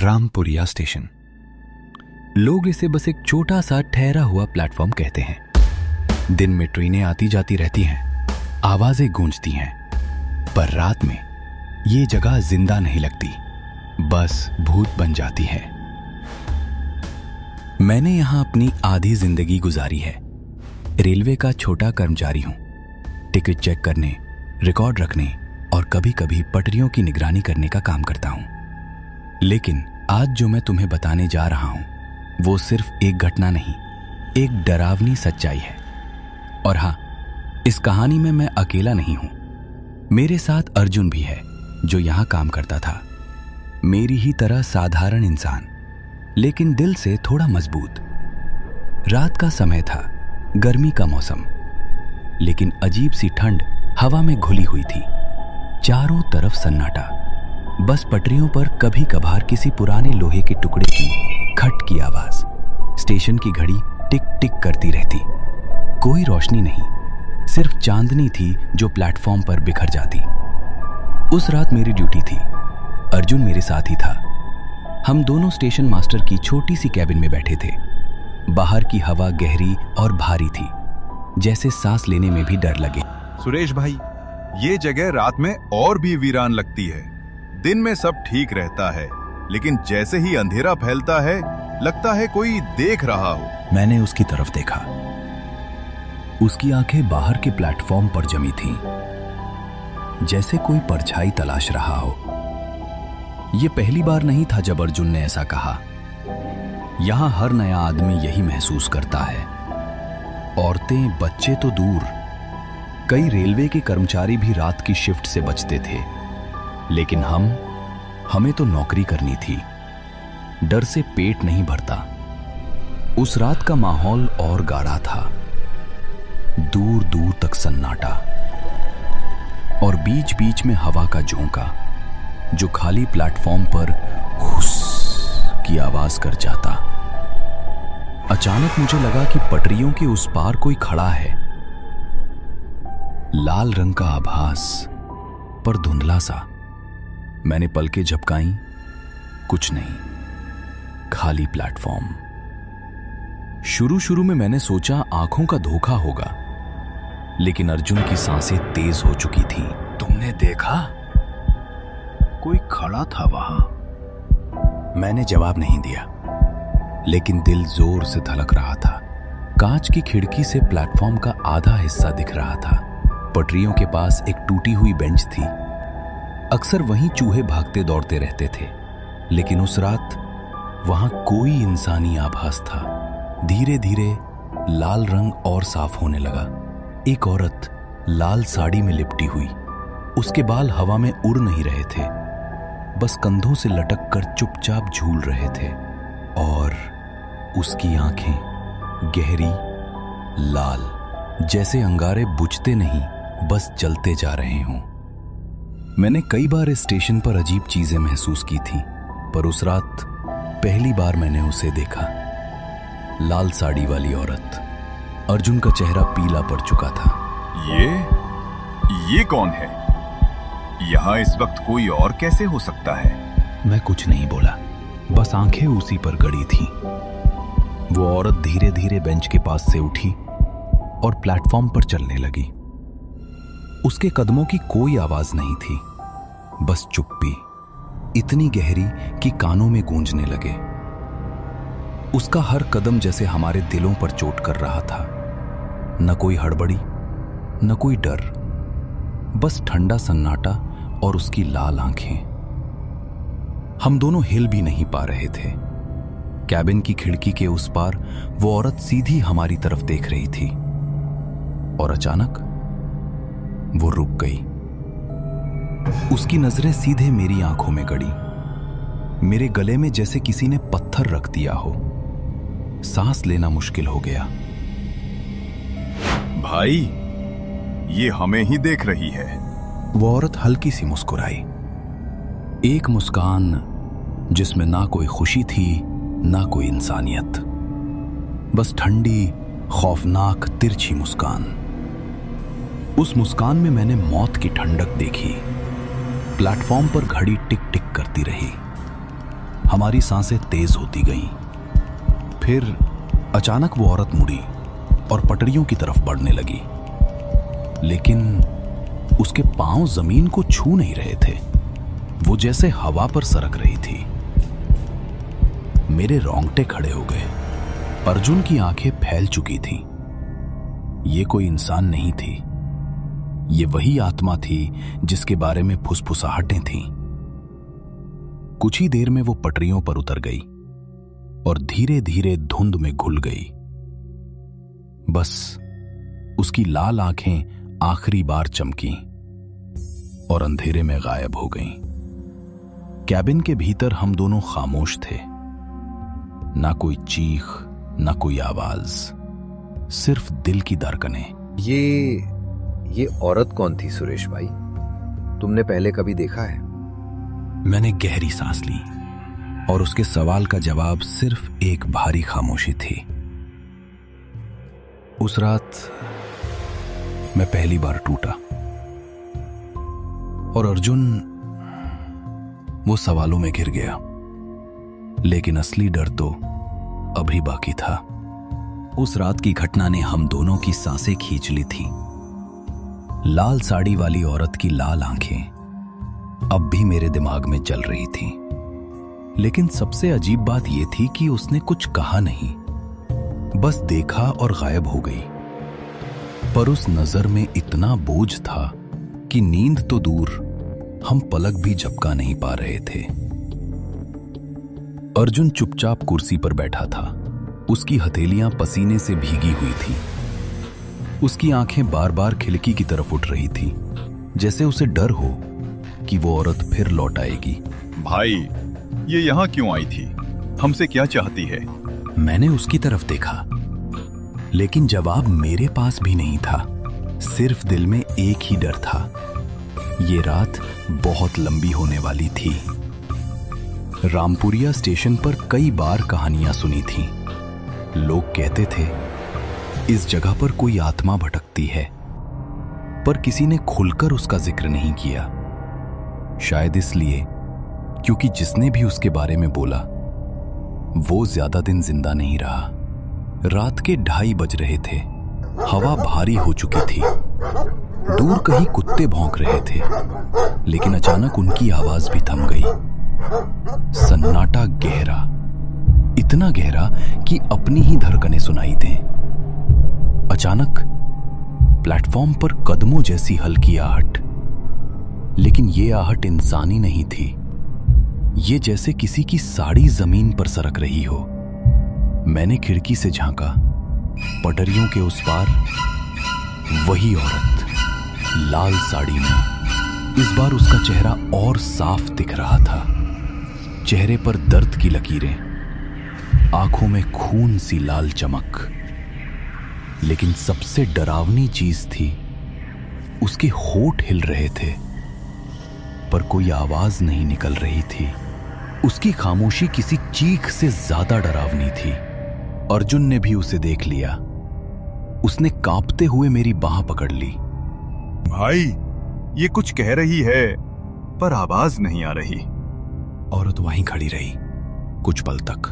Rampuria station. लोग इसे बस एक छोटा सा ठहरा हुआ प्लेटफॉर्म कहते हैं। दिन में ट्रेनें आती जाती रहती हैं, आवाजें गूंजती हैं, पर रात में ये जगह जिंदा नहीं लगती, बस भूत बन जाती है। मैंने यहां अपनी आधी जिंदगी गुजारी है। रेलवे का छोटा कर्मचारी हूं। टिकट चेक करने, रिकॉर्ड रखने और कभी कभी पटरियों की निगरानी करने का काम करता हूं। लेकिन आज जो मैं तुम्हें बताने जा रहा हूं वो सिर्फ एक घटना नहीं, एक डरावनी सच्चाई है। और हां, इस कहानी में मैं अकेला नहीं हूं। मेरे साथ अर्जुन भी है, जो यहां काम करता था। मेरी ही तरह साधारण इंसान, लेकिन दिल से थोड़ा मजबूत। रात का समय था, गर्मी का मौसम, लेकिन अजीब सी ठंड हवा में घुली हुई थी। चारों तरफ सन्नाटा, बस पटरियों पर कभी कभार किसी पुराने लोहे के टुकड़े की खट की आवाज। स्टेशन की घड़ी टिक टिक करती रहती। कोई रोशनी नहीं, सिर्फ चांदनी थी जो प्लेटफॉर्म पर बिखर जाती। उस रात मेरी ड्यूटी थी। अर्जुन मेरे साथ ही था। हम दोनों स्टेशन मास्टर की छोटी सी कैबिन में बैठे थे। बाहर की हवा गहरी और भारी थी, जैसे सांस लेने में भी डर लगे। सुरेश भाई, ये जगह रात में और भी वीरान लगती है। दिन में सब ठीक रहता है, लेकिन जैसे ही अंधेरा फैलता है लगता है कोई देख रहा हो। मैंने उसकी तरफ देखा। उसकी आंखें बाहर के प्लेटफॉर्म पर जमी थीं, जैसे कोई परछाई तलाश रहा हो। यह पहली बार नहीं था जब अर्जुन ने ऐसा कहा। यहां हर नया आदमी यही महसूस करता है। औरतें, बच्चे तो दूर, कई रेलवे के कर्मचारी भी रात की शिफ्ट से बचते थे। लेकिन हमें तो नौकरी करनी थी। डर से पेट नहीं भरता। उस रात का माहौल और गाढ़ा था। दूर दूर तक सन्नाटा और बीच बीच में हवा का झोंका, जो खाली प्लेटफॉर्म पर हुस की आवाज कर जाता। अचानक मुझे लगा कि पटरियों के उस पार कोई खड़ा है। लाल रंग का आभास, पर धुंधला सा। मैंने पलकें झपकाई, कुछ नहीं, खाली प्लेटफॉर्म। शुरू में मैंने सोचा आंखों का धोखा होगा, लेकिन अर्जुन की सांसें तेज हो चुकी थी। तुमने देखा? कोई खड़ा था वहां। मैंने जवाब नहीं दिया, लेकिन दिल जोर से धड़क रहा था। कांच की खिड़की से प्लेटफॉर्म का आधा हिस्सा दिख रहा था। पटरियों के पास एक टूटी हुई बेंच थी। अक्सर वहीं चूहे भागते दौड़ते रहते थे, लेकिन उस रात वहां कोई इंसानी आभास था। धीरे धीरे लाल रंग और साफ होने लगा। एक औरत लाल साड़ी में लिपटी हुई। उसके बाल हवा में उड़ नहीं रहे थे, बस कंधों से लटक कर चुपचाप झूल रहे थे। और उसकी आंखें गहरी लाल, जैसे अंगारे बुझते नहीं, बस जलते जा रहे हों। मैंने कई बार इस स्टेशन पर अजीब चीजें महसूस की थी, पर उस रात पहली बार मैंने उसे देखा। लाल साड़ी वाली औरत। अर्जुन का चेहरा पीला पड़ चुका था। ये कौन है? यहाँ इस वक्त कोई और कैसे हो सकता है? मैं कुछ नहीं बोला, बस आंखें उसी पर गड़ी थीं। वो औरत धीरे धीरे बेंच के पास से उठी और प्लेटफॉर्म पर चलने लगी। उसके कदमों की कोई आवाज नहीं थी, बस चुप्पी, इतनी गहरी कि कानों में गूंजने लगे। उसका हर कदम जैसे हमारे दिलों पर चोट कर रहा था। न कोई हड़बड़ी, न कोई डर, बस ठंडा सन्नाटा और उसकी लाल आंखें। हम दोनों हिल भी नहीं पा रहे थे। कैबिन की खिड़की के उस पार वो औरत सीधी हमारी तरफ देख रही थी, और अचानक वो रुक गई। उसकी नजरें सीधे मेरी आंखों में गड़ी। मेरे गले में जैसे किसी ने पत्थर रख दिया हो। सांस लेना मुश्किल हो गया। भाई, ये हमें ही देख रही है। वो औरत हल्की सी मुस्कुराई। एक मुस्कान जिसमें ना कोई खुशी थी, ना कोई इंसानियत, बस ठंडी, खौफनाक, तिरछी मुस्कान। उस मुस्कान में मैंने मौत की ठंडक देखी। प्लेटफॉर्म पर घड़ी टिक टिक करती रही। हमारी सांसें तेज होती गईं। फिर अचानक वो औरत मुड़ी और पटरियों की तरफ बढ़ने लगी, लेकिन उसके पांव जमीन को छू नहीं रहे थे। वो जैसे हवा पर सरक रही थी। मेरे रोंगटे खड़े हो गए। अर्जुन की आंखें फैल चुकी थीं। ये कोई इंसान नहीं थी, ये वही आत्मा थी जिसके बारे में फुसफुसाहटें थीं। कुछ ही देर में वो पटरियों पर उतर गई और धीरे धीरे धुंध में घुल गई। बस उसकी लाल आंखें आखिरी बार चमकीं और अंधेरे में गायब हो गईं। कैबिन के भीतर हम दोनों खामोश थे। ना कोई चीख, ना कोई आवाज, सिर्फ दिल की धड़कनें। ये औरत कौन थी सुरेश भाई? तुमने पहले कभी देखा है? मैंने गहरी सांस ली और उसके सवाल का जवाब सिर्फ एक भारी खामोशी थी। उस रात मैं पहली बार टूटा और अर्जुन वो सवालों में घिर गया। लेकिन असली डर तो अभी बाकी था। उस रात की घटना ने हम दोनों की सांसें खींच ली थी। लाल साड़ी वाली औरत की लाल आंखें अब भी मेरे दिमाग में जल रही थीं। लेकिन सबसे अजीब बात यह थी कि उसने कुछ कहा नहीं, बस देखा और गायब हो गई। पर उस नजर में इतना बोझ था कि नींद तो दूर, हम पलक भी झपका नहीं पा रहे थे। अर्जुन चुपचाप कुर्सी पर बैठा था। उसकी हथेलियां पसीने से भीगी हुई थी। उसकी आंखें बार बार खिड़की की तरफ उठ रही थी, जैसे उसे डर हो कि वो औरत फिर लौट आएगी। भाई, ये यहाँ क्यों आई थी? हमसे क्या चाहती है? मैंने उसकी तरफ देखा, लेकिन जवाब मेरे पास भी नहीं था। सिर्फ दिल में एक ही डर था, ये रात बहुत लंबी होने वाली थी। रामपुरिया स्टेशन पर कई बार कहानियां सुनी थी। लोग कहते थे इस जगह पर कोई आत्मा भटकती है, पर किसी ने खुलकर उसका जिक्र नहीं किया। शायद इसलिए क्योंकि जिसने भी उसके बारे में बोला वो ज्यादा दिन जिंदा नहीं रहा। रात के 2:30 बज रहे थे। हवा भारी हो चुकी थी। दूर कहीं कुत्ते भौंक रहे थे, लेकिन अचानक उनकी आवाज भी थम गई। सन्नाटा गहरा, इतना गहरा कि अपनी ही धड़कनें सुनाई दें। अचानक प्लेटफॉर्म पर कदमों जैसी हल्की आहट, लेकिन ये आहट इंसानी नहीं थी। ये जैसे किसी की साड़ी जमीन पर सरक रही हो। मैंने खिड़की से झांका। पटरियों के उस पार वही औरत, लाल साड़ी में। इस बार उसका चेहरा और साफ दिख रहा था। चेहरे पर दर्द की लकीरें, आंखों में खून सी लाल चमक। लेकिन सबसे डरावनी चीज थी, उसके होठ हिल रहे थे, पर कोई आवाज नहीं निकल रही थी। उसकी खामोशी किसी चीख से ज्यादा डरावनी थी। अर्जुन ने भी उसे देख लिया। उसने कांपते हुए मेरी बाह पकड़ ली। भाई, ये कुछ कह रही है, पर आवाज नहीं आ रही। औरत वहीं खड़ी रही कुछ पल तक।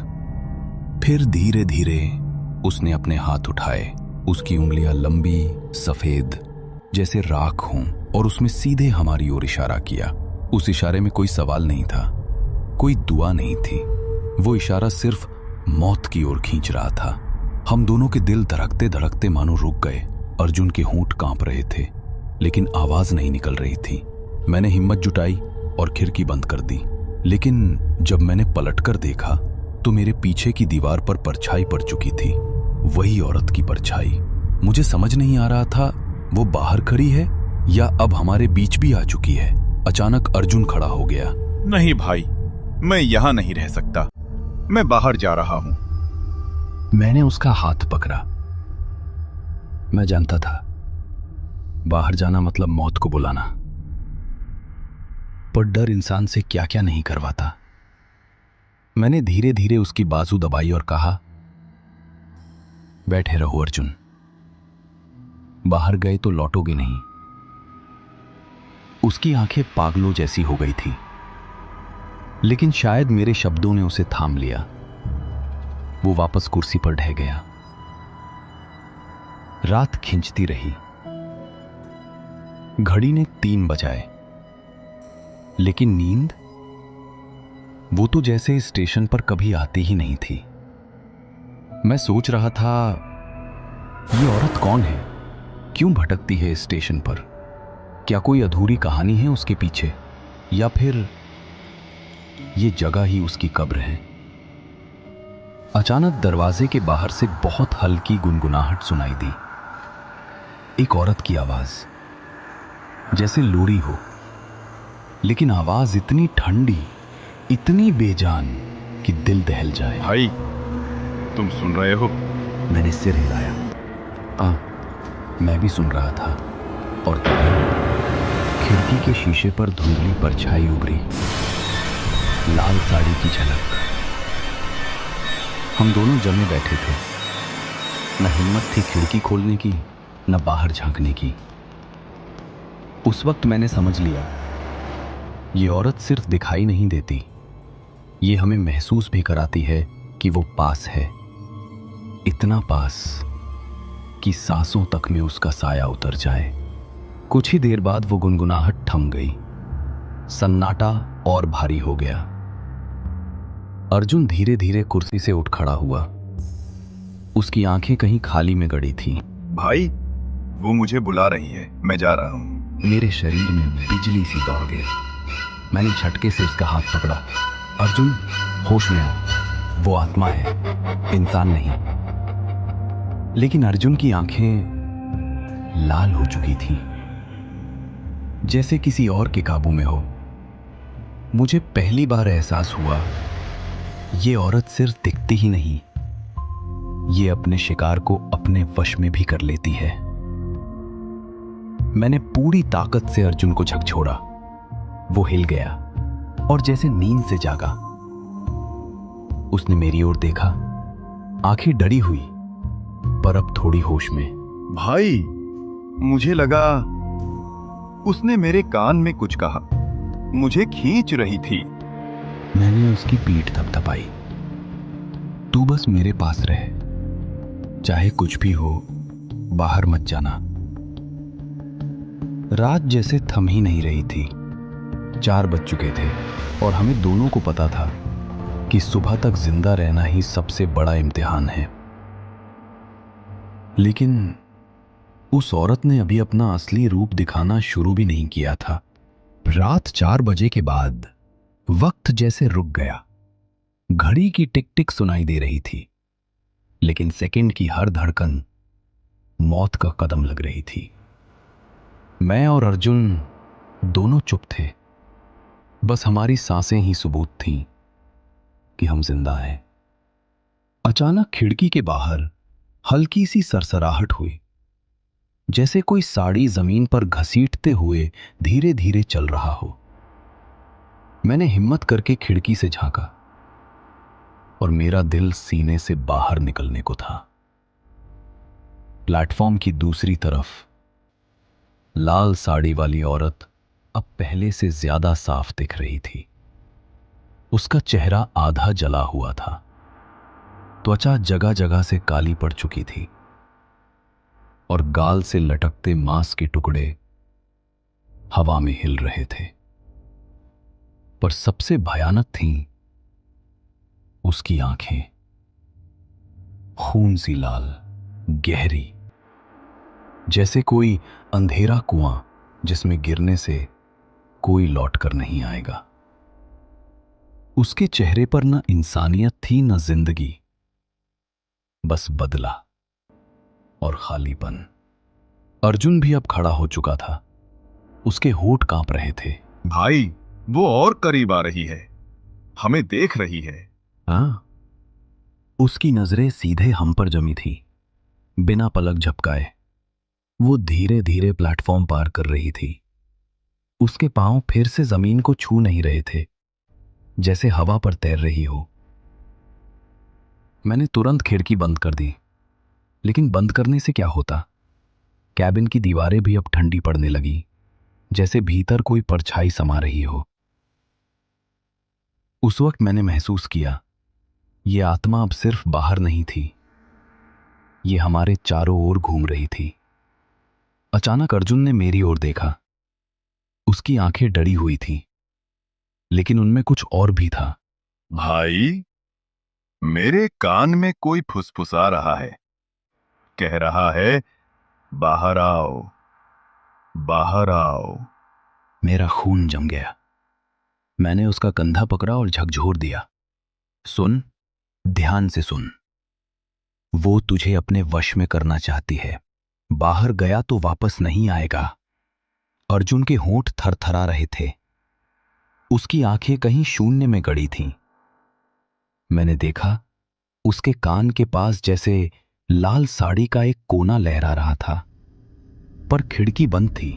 फिर धीरे धीरे उसने अपने हाथ उठाए। उसकी उंगलियां लंबी, सफेद, जैसे राख हों, और उसमें सीधे हमारी ओर इशारा किया। उस इशारे में कोई सवाल नहीं था, कोई दुआ नहीं थी। वो इशारा सिर्फ मौत की ओर खींच रहा था। हम दोनों के दिल धड़कते धड़कते मानो रुक गए। अर्जुन के होंठ कांप रहे थे, लेकिन आवाज नहीं निकल रही थी। मैंने हिम्मत जुटाई और खिड़की बंद कर दी। लेकिन जब मैंने पलटकर देखा तो मेरे पीछे की दीवार पर परछाई पड़ चुकी थी, वही औरत की परछाई। मुझे समझ नहीं आ रहा था वो बाहर खड़ी है या अब हमारे बीच भी आ चुकी है। अचानक अर्जुन खड़ा हो गया। नहीं भाई, मैं यहां नहीं रह सकता। मैं बाहर जा रहा हूं। मैंने उसका हाथ पकड़ा। मैं जानता था बाहर जाना मतलब मौत को बुलाना, पर डर इंसान से क्या क्या नहीं करवाता। मैंने धीरे धीरे उसकी बाजू दबाई और कहा, बैठे रहो अर्जुन, बाहर गए तो लौटोगे नहीं। उसकी आंखें पागलों जैसी हो गई थी, लेकिन शायद मेरे शब्दों ने उसे थाम लिया। वो वापस कुर्सी पर ढह गया। रात खिंचती रही। घड़ी ने 3 बजाए, लेकिन नींद, वो तो जैसे स्टेशन पर कभी आती ही नहीं थी। मैं सोच रहा था, ये औरत कौन है? क्यों भटकती है स्टेशन पर? क्या कोई अधूरी कहानी है उसके पीछे, या फिर ये जगह ही उसकी कब्र है? अचानक दरवाजे के बाहर से बहुत हल्की गुनगुनाहट सुनाई दी। एक औरत की आवाज, जैसे लोरी हो, लेकिन आवाज इतनी ठंडी, इतनी बेजान कि दिल दहल जाए। भाई, तुम सुन रहे हो? मैंने सिर हिलाया। मैं भी सुन रहा था। और तभी खिड़की के शीशे पर धुंधली परछाई उभरी, लाल साड़ी की झलक। हम दोनों जमे बैठे थे। न हिम्मत थी खिड़की खोलने की, न बाहर झांकने की। उस वक्त मैंने समझ लिया, ये औरत सिर्फ दिखाई नहीं देती, ये हमें महसूस भी कराती है कि वो पास है, इतना पास कि सांसों तक में उसका साया उतर जाए। कुछ ही देर बाद वो गुनगुनाहट थम गई। सन्नाटा और भारी हो गया। अर्जुन धीरे धीरे कुर्सी से उठ खड़ा हुआ। उसकी आंखें कहीं खाली में गड़ी थी। भाई, वो मुझे बुला रही है, मैं जा रहा हूं। मेरे शरीर में बिजली सी दौड़ गई। मैंने झटके से उसका हाथ पकड़ा। अर्जुन, होश में आ, वो आत्मा है, इंसान नहीं। लेकिन अर्जुन की आंखें लाल हो चुकी थीं, जैसे किसी और के काबू में हो। मुझे पहली बार एहसास हुआ, ये औरत सिर्फ दिखती ही नहीं, ये अपने शिकार को अपने वश में भी कर लेती है। मैंने पूरी ताकत से अर्जुन को झकझोरा। वो हिल गया और जैसे नींद से जागा। उसने मेरी ओर देखा, आंखें डरी हुई, पर अब थोड़ी होश में। भाई, मुझे लगा उसने मेरे कान में कुछ कहा, मुझे खींच रही थी। मैंने उसकी पीठ थपथपाई। तू बस मेरे पास रहे, चाहे कुछ भी हो, बाहर मत जाना। रात जैसे थम ही नहीं रही थी। 4 बज चुके थे और हमें दोनों को पता था कि सुबह तक जिंदा रहना ही सबसे बड़ा इम्तिहान है। लेकिन उस औरत ने अभी अपना असली रूप दिखाना शुरू भी नहीं किया था। रात 4 बजे के बाद वक्त जैसे रुक गया। घड़ी की टिक टिक सुनाई दे रही थी, लेकिन सेकंड की हर धड़कन मौत का कदम लग रही थी। मैं और अर्जुन दोनों चुप थे। बस हमारी सांसें ही सबूत थीं कि हम जिंदा हैं। अचानक खिड़की के बाहर हल्की सी सरसराहट हुई, जैसे कोई साड़ी जमीन पर घसीटते हुए धीरे धीरे चल रहा हो। मैंने हिम्मत करके खिड़की से झांका और मेरा दिल सीने से बाहर निकलने को था। प्लेटफॉर्म की दूसरी तरफ लाल साड़ी वाली औरत अब पहले से ज्यादा साफ दिख रही थी। उसका चेहरा आधा जला हुआ था, त्वचा जगह जगह से काली पड़ चुकी थी और गाल से लटकते मांस के टुकड़े हवा में हिल रहे थे। पर सबसे भयानक थीं उसकी आंखें, खून सी लाल, गहरी, जैसे कोई अंधेरा कुआं जिसमें गिरने से कोई लौट कर नहीं आएगा। उसके चेहरे पर न इंसानियत थी न जिंदगी, बस बदला और खालीपन। अर्जुन भी अब खड़ा हो चुका था। उसके होंठ कांप रहे थे। भाई, वो और करीब आ रही है, हमें देख रही है। हाँ, उसकी नजरें सीधे हम पर जमी थी, बिना पलक झपकाए। वो धीरे धीरे प्लेटफॉर्म पार कर रही थी। उसके पांव फिर से जमीन को छू नहीं रहे थे, जैसे हवा पर तैर रही हो। मैंने तुरंत खिड़की बंद कर दी, लेकिन बंद करने से क्या होता? कैबिन की दीवारें भी अब ठंडी पड़ने लगी, जैसे भीतर कोई परछाई समा रही हो। उस वक्त मैंने महसूस किया, ये आत्मा अब सिर्फ बाहर नहीं थी, ये हमारे चारों ओर घूम रही थी। अचानक अर्जुन ने मेरी ओर देखा। उसकी आंखें डरी हुई थी, लेकिन उनमें कुछ और भी था। भाई, मेरे कान में कोई फुसफुसा रहा है, कह रहा है बाहर आओ, बाहर आओ। मेरा खून जम गया। मैंने उसका कंधा पकड़ा और झकझोर दिया। सुन, ध्यान से सुन। वो तुझे अपने वश में करना चाहती है। बाहर गया तो वापस नहीं आएगा। अर्जुन के होंठ थरथरा रहे थे। उसकी आंखें कहीं शून्य में गड़ी थीं। मैंने देखा, उसके कान के पास जैसे लाल साड़ी का एक कोना लहरा रहा था, पर खिड़की बंद थी।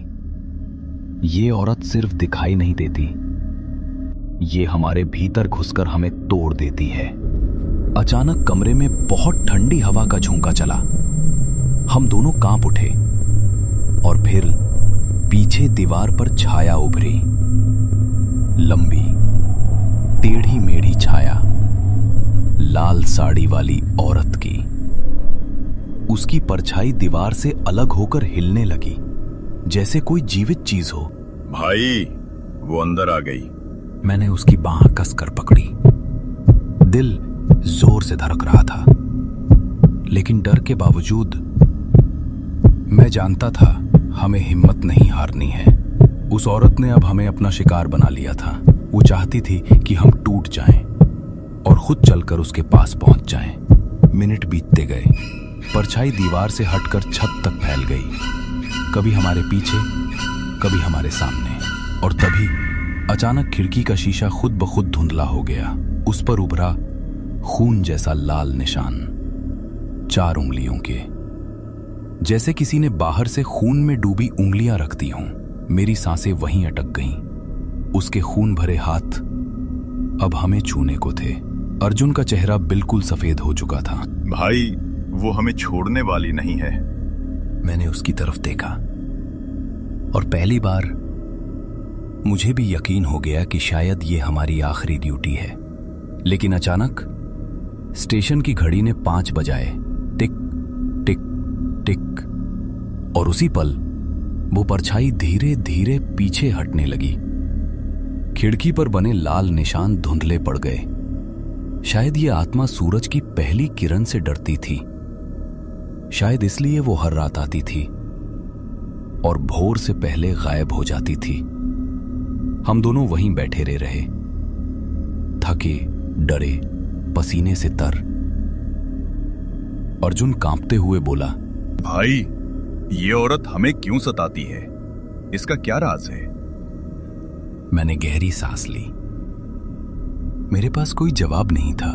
ये औरत सिर्फ दिखाई नहीं देती, ये हमारे भीतर घुसकर हमें तोड़ देती है। अचानक कमरे में बहुत ठंडी हवा का झोंका चला। हम दोनों कांप उठे और फिर पीछे दीवार पर छाया उभरी। लंबी, टेढ़ी मेढ़ी छाया, लाल साड़ी वाली औरत की। उसकी परछाई दीवार से अलग होकर हिलने लगी, जैसे कोई जीवित चीज हो। भाई, वो अंदर आ गई। मैंने उसकी बांह कसकर पकड़ी। दिल जोर से धड़क रहा था, लेकिन डर के बावजूद मैं जानता था हमें हिम्मत नहीं हारनी है। उस औरत ने अब हमें अपना शिकार बना लिया था। वो चाहती थी कि हम टूट जाएं और खुद चलकर उसके पास पहुंच जाएं। मिनट बीतते गए। परछाई दीवार से हटकर छत तक फैल गई, कभी हमारे पीछे, कभी हमारे सामने। और तभी अचानक खिड़की का शीशा खुद ब खुद धुंधला हो गया। उस पर उभरा खून जैसा लाल निशान, 4 उंगलियों के, जैसे किसी ने बाहर से खून में डूबी उंगलियां रख दी हों। मेरी सांसें वहीं अटक गईं। उसके खून भरे हाथ अब हमें छूने को थे। अर्जुन का चेहरा बिल्कुल सफेद हो चुका था। भाई, वो हमें छोड़ने वाली नहीं है। मैंने उसकी तरफ देखा और पहली बार मुझे भी यकीन हो गया कि शायद ये हमारी आखिरी ड्यूटी है। लेकिन अचानक स्टेशन की घड़ी ने 5 बजाए। टिक टिक टिक। और उसी पल वो परछाई धीरे धीरे पीछे हटने लगी। खिड़की पर बने लाल निशान धुंधले पड़ गए। शायद ये आत्मा सूरज की पहली किरण से डरती थी। शायद इसलिए वो हर रात आती थी और भोर से पहले गायब हो जाती थी। हम दोनों वहीं बैठे रहे, थके, डरे, पसीने से तर। अर्जुन कांपते हुए बोला, भाई, ये औरत हमें क्यों सताती है? इसका क्या राज है? मैंने गहरी सांस ली। मेरे पास कोई जवाब नहीं था,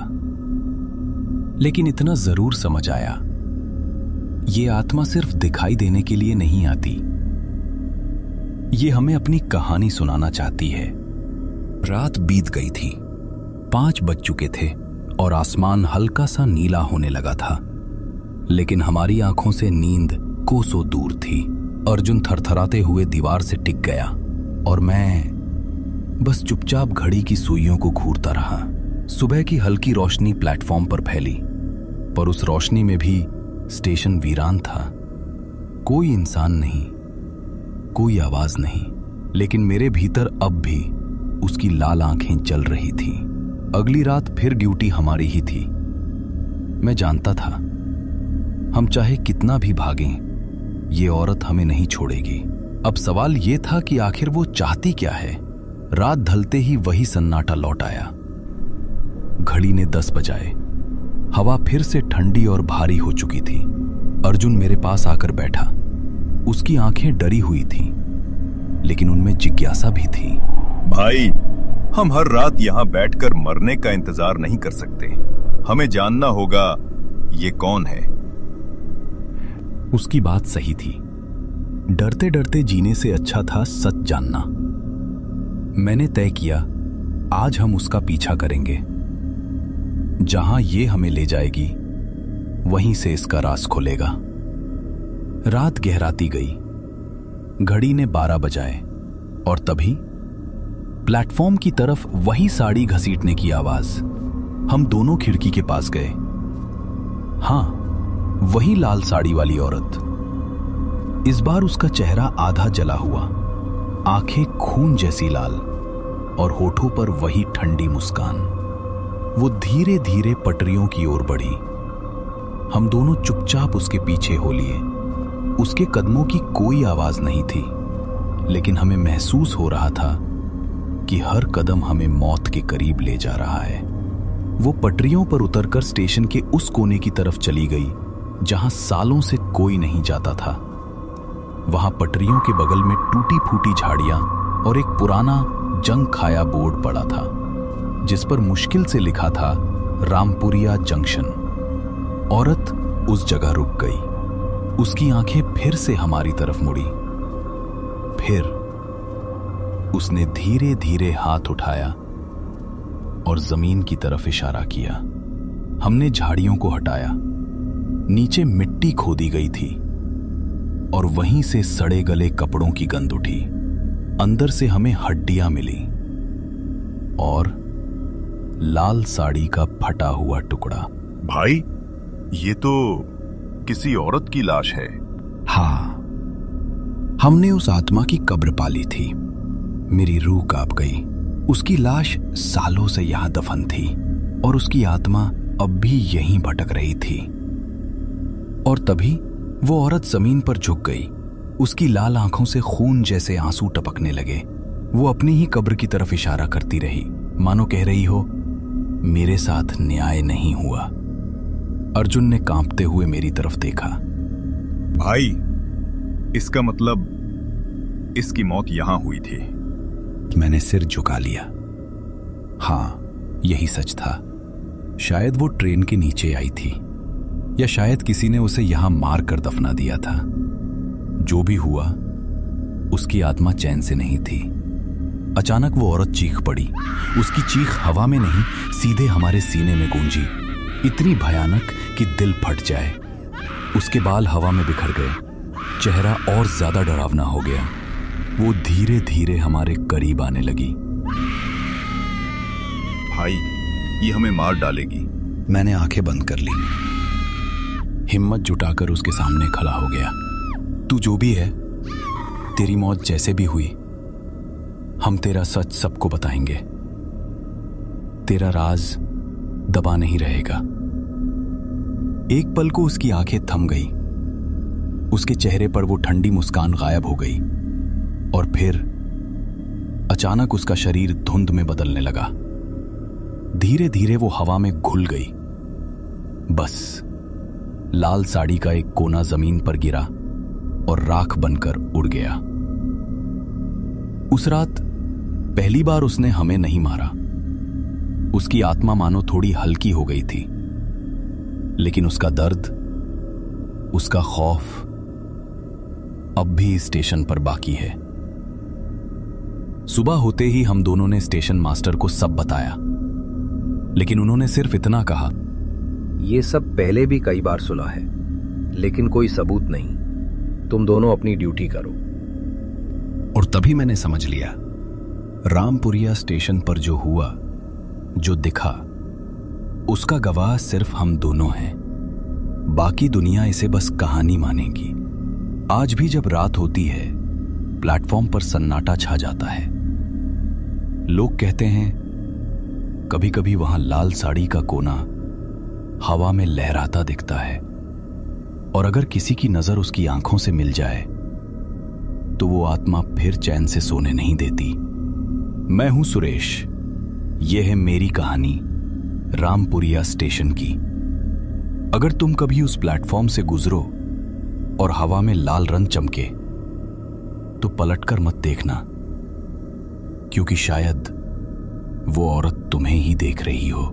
लेकिन इतना जरूर समझ आया, ये आत्मा सिर्फ दिखाई देने के लिए नहीं आती। ये हमें अपनी कहानी सुनाना चाहती है। रात बीत गई थी। 5 बज चुके थे और आसमान हल्का सा नीला होने लगा था, लेकिन हमारी आंखों से नींद कोसों दूर थी। अर्जुन थरथराते हुए दीवार से टिक गया और मैं बस चुपचाप घड़ी की सुइयों को घूरता रहा। सुबह की हल्की रोशनी प्लेटफॉर्म पर फैली, पर उस रोशनी में भी स्टेशन वीरान था। कोई इंसान नहीं, कोई आवाज नहीं, लेकिन मेरे भीतर अब भी उसकी लाल आंखें जल रही थीं। अगली रात फिर ड्यूटी हमारी ही थी। मैं जानता था, हम चाहे कितना भी भागें, ये औरत हमें नहीं छोड़ेगी। अब सवाल ये था कि आखिर वो चाहती क्या है। रात ढलते ही वही सन्नाटा लौट आया। घड़ी ने 10 बजाए। हवा फिर से ठंडी और भारी हो चुकी थी। अर्जुन मेरे पास आकर बैठा। उसकी आंखें डरी हुई थीं, लेकिन उनमें जिज्ञासा भी थी। भाई, हम हर रात यहाँ बैठकर मरने का इंतजार नहीं कर सकते। हमें जानना होगा ये कौन है। उसकी बात सही थी। डरते डरते जीने से अच्छा था सच जानना। मैंने तय किया, आज हम उसका पीछा करेंगे। जहां ये हमें ले जाएगी, वहीं से इसका राज खुलेगा। रात गहराती गई। घड़ी ने 12 बजाए और तभी प्लेटफॉर्म की तरफ वही साड़ी घसीटने की आवाज। हम दोनों खिड़की के पास गए। हाँ, वही लाल साड़ी वाली औरत। इस बार उसका चेहरा आधा जला हुआ, आंखें खून जैसी लाल और होठों पर वही ठंडी मुस्कान। वो धीरे धीरे पटरियों की ओर बढ़ी। हम दोनों चुपचाप उसके पीछे हो लिए। उसके कदमों की कोई आवाज नहीं थी, लेकिन हमें महसूस हो रहा था कि हर कदम हमें मौत के करीब ले जा रहा है। वो पटरियों पर उतरकर स्टेशन के उस कोने की तरफ चली गई जहां सालों से कोई नहीं जाता था। वहां पटरियों के बगल में टूटी फूटी झाड़ियां और एक पुराना जंग खाया बोर्ड पड़ा था, जिस पर मुश्किल से लिखा था रामपुरिया जंक्शन। औरत उस जगह रुक गई। उसकी आंखें फिर से हमारी तरफ मुड़ी। फिर उसने धीरे धीरे हाथ उठाया और जमीन की तरफ इशारा किया। हमने झाड़ियों को हटाया। नीचे मिट्टी खोदी गई थी और वहीं से सड़े गले कपड़ों की गंध उठी। अंदर से हमें हड्डियां मिली और लाल साड़ी का फटा हुआ टुकड़ा। भाई, ये तो किसी औरत की लाश है। हाँ, हमने उस आत्मा की कब्र पाली थी। मेरी रूह कांप गई। उसकी लाश सालों से यहां दफन थी और उसकी आत्मा अब भी यहीं भटक रही थी। और तभी वो औरत जमीन पर झुक गई। उसकी लाल आंखों से खून जैसे आंसू टपकने लगे। वो अपनी ही कब्र की तरफ इशारा करती रही, मानो कह रही हो, मेरे साथ न्याय नहीं हुआ। अर्जुन ने कांपते हुए मेरी तरफ देखा। भाई, इसका मतलब इसकी मौत यहां हुई थी। मैंने सिर झुका लिया। हाँ, यही सच था। शायद वो ट्रेन के नीचे आई थी, या शायद किसी ने उसे यहां मार कर दफना दिया था। जो भी हुआ, उसकी आत्मा चैन से नहीं थी। अचानक वो औरत चीख पड़ी। उसकी चीख हवा में नहीं, सीधे हमारे सीने में गूंजी, इतनी भयानक कि दिल फट जाए। उसके बाल हवा में बिखर गए। चेहरा और ज्यादा डरावना हो गया। वो धीरे धीरे हमारे करीब आने लगी। भाई, ये हमें मार डालेगी। मैंने आंखें बंद कर ली। हिम्मत जुटाकर उसके सामने खड़ा हो गया। तू जो भी है, तेरी मौत जैसे भी हुई, हम तेरा सच सबको बताएंगे। तेरा राज दबा नहीं रहेगा। एक पल को उसकी आंखें थम गई। उसके चेहरे पर वो ठंडी मुस्कान गायब हो गई और फिर अचानक उसका शरीर धुंध में बदलने लगा। धीरे धीरे वो हवा में घुल गई। बस लाल साड़ी का एक कोना जमीन पर गिरा और राख बनकर उड़ गया। उस रात पहली बार उसने हमें नहीं मारा। उसकी आत्मा मानो थोड़ी हल्की हो गई थी, लेकिन उसका दर्द, उसका खौफ अब भी स्टेशन पर बाकी है। सुबह होते ही हम दोनों ने स्टेशन मास्टर को सब बताया, लेकिन उन्होंने सिर्फ इतना कहा, ये सब पहले भी कई बार सुना है, लेकिन कोई सबूत नहीं। तुम दोनों अपनी ड्यूटी करो। और तभी मैंने समझ लिया, रामपुरिया स्टेशन पर जो हुआ, जो दिखा, उसका गवाह सिर्फ हम दोनों हैं। बाकी दुनिया इसे बस कहानी मानेगी। आज भी जब रात होती है, प्लेटफॉर्म पर सन्नाटा छा जाता है। लोग कहते हैं कभी कभी वहां लाल साड़ी का कोना हवा में लहराता दिखता है, और अगर किसी की नजर उसकी आंखों से मिल जाए तो वो आत्मा फिर चैन से सोने नहीं देती। मैं हूं सुरेश। यह है मेरी कहानी रामपुरिया स्टेशन की। अगर तुम कभी उस प्लेटफॉर्म से गुजरो और हवा में लाल रंग चमके, तो पलटकर मत देखना, क्योंकि शायद वो औरत तुम्हें ही देख रही हो।